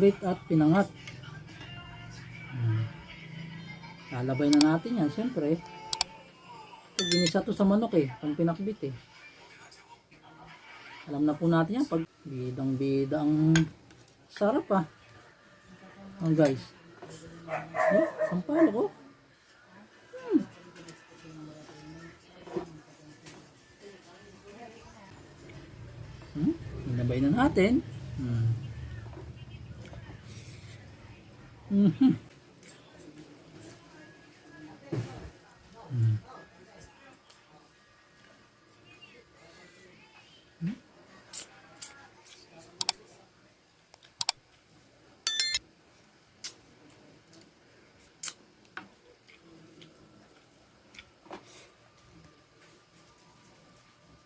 pinakbit at pinangat. Lalabay na natin yan, siyempre. Ginisa to sa manok pang pinakbit Alam na po natin yan, pag bidang bida ang sarap guys. Sampalok Inabay na natin.